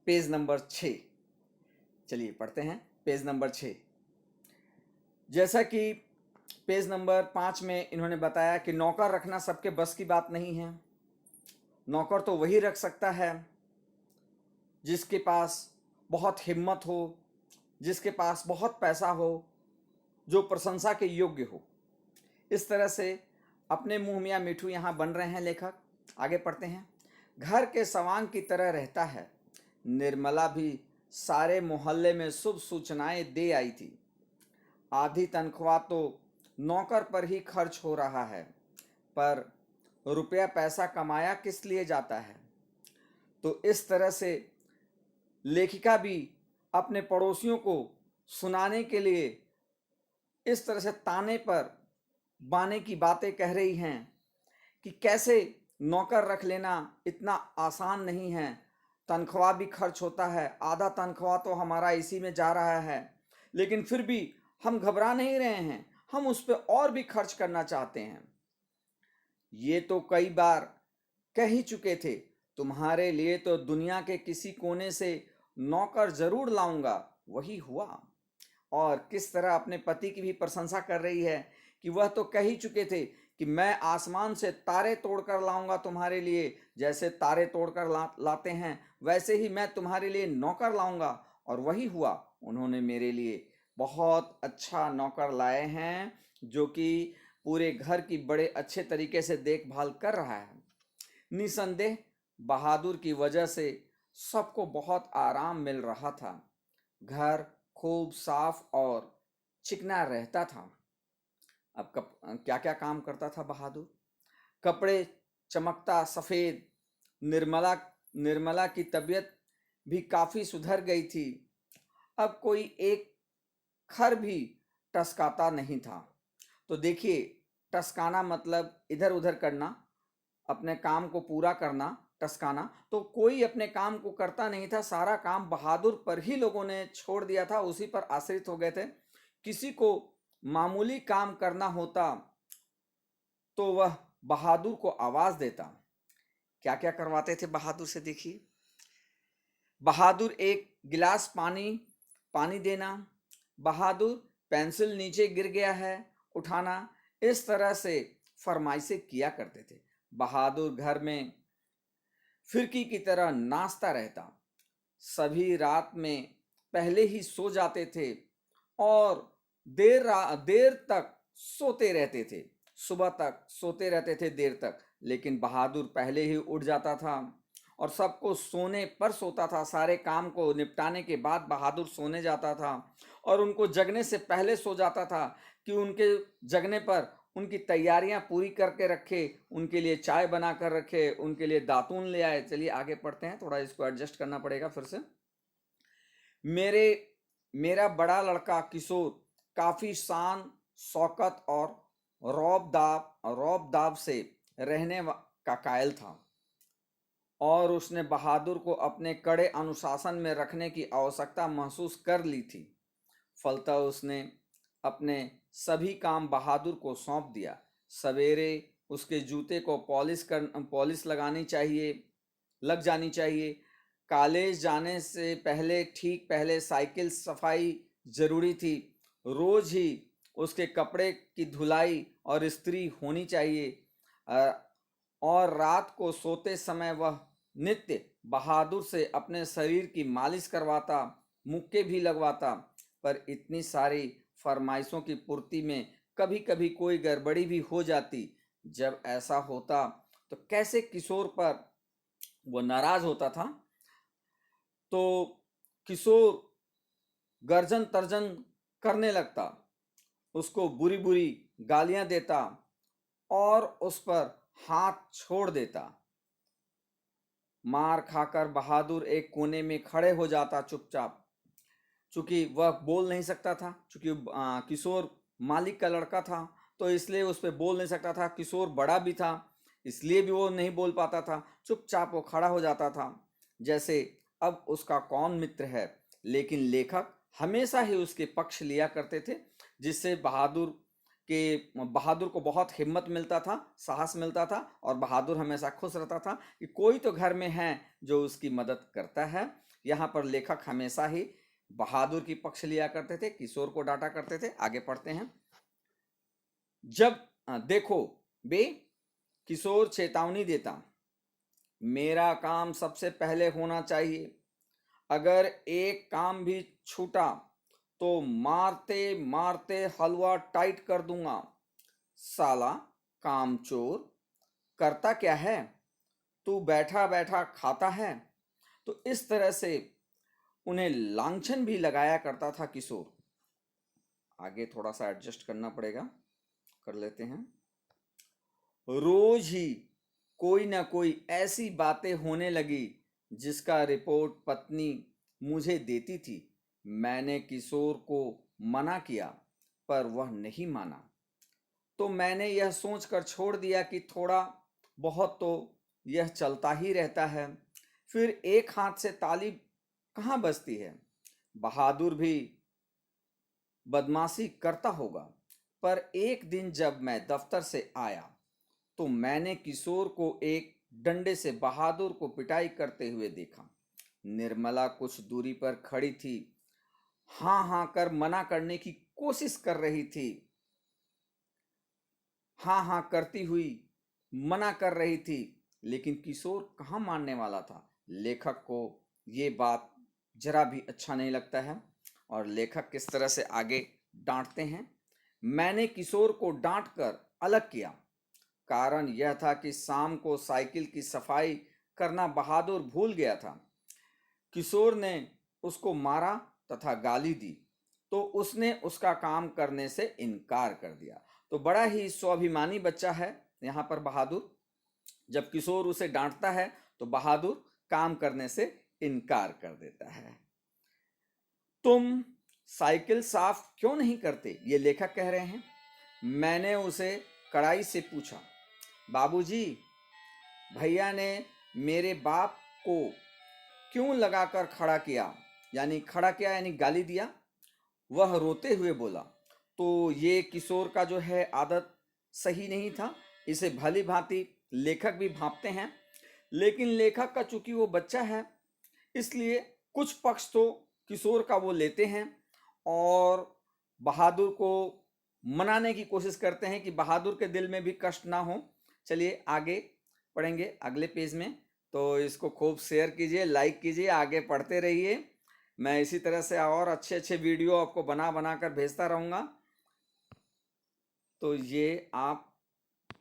Page number 6। चलिए पढ़ते हैं पेज नंबर 6। जैसा कि पेज नंबर 5 में इन्होंने बताया कि नौकर रखना सबके बस की बात नहीं है। नौकर तो वही रख सकता है जिसके पास बहुत हिम्मत हो, जिसके पास बहुत पैसा हो, जो प्रशंसा के योग्य हो। इस तरह से अपने मुंह मियाँ मिठू यहाँ बन रहे हैं लेखक। आगे पढ़ते हैं। घर के सवांग की तरह रहता है। निर्मला भी सारे मोहल्ले में शुभ सूचनाएं दे आई थी। आधी तनख्वाह तो नौकर पर ही खर्च हो रहा है, पर रुपया पैसा कमाया किस लिए जाता है। तो इस तरह से लेखिका भी अपने पड़ोसियों को सुनाने के लिए इस तरह से ताने पर बाने की बातें कह रही हैं कि कैसे नौकर रख लेना इतना आसान नहीं है। तनख्वाह भी खर्च होता है, आधा तनख्वाह तो हमारा इसी में जा रहा है, लेकिन फिर भी हम घबरा नहीं रहे हैं, हम उस पर और भी खर्च करना चाहते हैं। ये तो कई बार कह ही चुके थे, तुम्हारे लिए तो दुनिया के किसी कोने से नौकर जरूर लाऊंगा। वही हुआ। और किस तरह अपने पति की भी प्रशंसा कर रही है कि वह तो कह ही चुके थे कि मैं आसमान से तारे तोड़कर लाऊंगा तुम्हारे लिए। जैसे तारे तोड़कर लाते हैं वैसे ही मैं तुम्हारे लिए नौकर लाऊंगा। और वही हुआ। उन्होंने मेरे लिए बहुत अच्छा नौकर लाए हैं जो कि पूरे घर की बड़े अच्छे तरीके से देखभाल कर रहा है। निसंदेह बहादुर की वजह से सबको बहुत आराम मिल रहा था। घर खूब साफ और चिकना रहता था। अब क्या क्या काम करता था बहादुर। कपड़े चमकता सफ़ेद। निर्मला निर्मला की तबीयत भी काफ़ी सुधर गई थी। अब कोई एक खर भी टसकाता नहीं था। तो देखिए, टसकाना मतलब इधर उधर करना, अपने काम को पूरा करना। टसकाना तो कोई अपने काम को करता नहीं था, सारा काम बहादुर पर ही लोगों ने छोड़ दिया था, उसी पर आश्रित हो गए थे। किसी को मामूली काम करना होता तो वह बहादुर को आवाज देता। क्या क्या करवाते थे बहादुर से देखिए। बहादुर एक गिलास पानी पानी देना। बहादुर पेंसिल नीचे गिर गया है, उठाना। इस तरह से फरमाइशें किया करते थे। बहादुर घर में फिरकी की तरह नाचता रहता। सभी रात में पहले ही सो जाते थे और देर तक सोते रहते थे। सुबह तक सोते रहते थे, देर तक। लेकिन बहादुर पहले ही उठ जाता था और सबको सोने पर सोता था। सारे काम को निपटाने के बाद बहादुर सोने जाता था और उनको जगने से पहले सो जाता था कि उनके जगने पर उनकी तैयारियां पूरी करके रखे, उनके लिए चाय बना कर रखे, उनके लिए दातून ले आए। चलिए आगे पढ़ते हैं, थोड़ा इसको एडजस्ट करना पड़ेगा फिर से। मेरे मेरा बड़ा लड़का किशोर काफी शान शौकत और रौब दाब से का कायल था और उसने बहादुर को अपने कड़े अनुशासन में रखने की आवश्यकता महसूस कर ली थी। फलतः उसने अपने सभी काम बहादुर को सौंप दिया। सवेरे उसके जूते को पॉलिश लग जानी चाहिए। कॉलेज जाने से ठीक पहले साइकिल सफाई जरूरी थी। रोज ही उसके कपड़े की धुलाई और इस्त्री होनी चाहिए। और रात को सोते समय वह नित्य बहादुर से अपने शरीर की मालिश करवाता, मुक्के भी लगवाता। पर इतनी सारी फरमाइशों की पूर्ति में कभी कभी कोई गड़बड़ी भी हो जाती। जब ऐसा होता तो कैसे किशोर पर वो नाराज होता था। तो किशोर गर्जन तर्जन करने लगता, उसको बुरी बुरी गालियां देता और उस पर हाथ छोड़ देता। मार खाकर बहादुर एक कोने में खड़े हो जाता चुपचाप। चूंकि वह बोल नहीं सकता था, चूंकि किशोर मालिक का लड़का था, तो इसलिए उस पर बोल नहीं सकता था। किशोर बड़ा भी था, इसलिए भी वो नहीं बोल पाता था। चुपचाप वो खड़ा हो जाता था, जैसे अब उसका कौन मित्र है। लेकिन लेखक हमेशा ही उसके पक्ष लिया करते थे, जिससे बहादुर कि बहादुर को बहुत हिम्मत मिलता था, साहस मिलता था, और बहादुर हमेशा खुश रहता था कि कोई तो घर में है जो उसकी मदद करता है। यहाँ पर लेखक हमेशा ही बहादुर की पक्ष लिया करते थे, किशोर को डांटा करते थे। आगे पढ़ते हैं। जब देखो बे, किशोर चेतावनी देता, मेरा काम सबसे पहले होना चाहिए, अगर एक काम भी छूटा तो मारते मारते हलवा टाइट कर दूंगा। साला कामचोर, करता क्या है तू, बैठा बैठा खाता है। तो इस तरह से उन्हें लांछन भी लगाया करता था किशोर। आगे थोड़ा सा एडजस्ट करना पड़ेगा, कर लेते हैं। रोज ही कोई ना कोई ऐसी बातें होने लगी जिसका रिपोर्ट पत्नी मुझे देती थी। मैंने किशोर को मना किया पर वह नहीं माना, तो मैंने यह सोचकर छोड़ दिया कि थोड़ा बहुत तो यह चलता ही रहता है, फिर एक हाथ से ताली कहाँ बजती है। बहादुर भी बदमाशी करता होगा, पर एक दिन जब मैं दफ्तर से आया तो मैंने किशोर को एक डंडे से बहादुर को पिटाई करते हुए देखा। निर्मला कुछ दूरी पर खड़ी थी, हाँ हाँ कर मना करने की कोशिश कर रही थी, हाँ हाँ करती हुई मना कर रही थी, लेकिन किशोर कहाँ मानने वाला था। लेखक को ये बात जरा भी अच्छा नहीं लगता है, और लेखक किस तरह से आगे डांटते हैं। मैंने किशोर को डांट कर अलग किया, कारण यह था कि शाम को साइकिल की सफाई करना बहादुर भूल गया था। किशोर ने उसको मारा तथा गाली दी, तो उसने उसका काम करने से इनकार कर दिया। तो बड़ा ही स्वाभिमानी बच्चा है यहाँ पर बहादुर। जब किशोर उसे डांटता है तो बहादुर काम करने से इनकार कर देता है। तुम साइकिल साफ क्यों नहीं करते, ये लेखक कह रहे हैं। मैंने उसे कड़ाई से पूछा। बाबूजी, भैया ने मेरे बाप को क्यों लगाकर खड़ा किया, यानी खड़ा किया यानी गाली दिया। वह रोते हुए बोला, तो ये किशोर का जो है आदत सही नहीं था, इसे भली भांति लेखक भी भांपते हैं, लेकिन लेखक का चूंकि वो बच्चा है इसलिए कुछ पक्ष तो किशोर का वो लेते हैं और बहादुर को मनाने की कोशिश करते हैं कि बहादुर के दिल में भी कष्ट ना हो। चलिए आगे पढ़ेंगे अगले पेज में, तो इसको खूब शेयर कीजिए, लाइक कीजिए, आगे पढ़ते रहिए। मैं इसी तरह से और अच्छे अच्छे वीडियो आपको बना बना कर भेजता रहूँगा। तो ये आप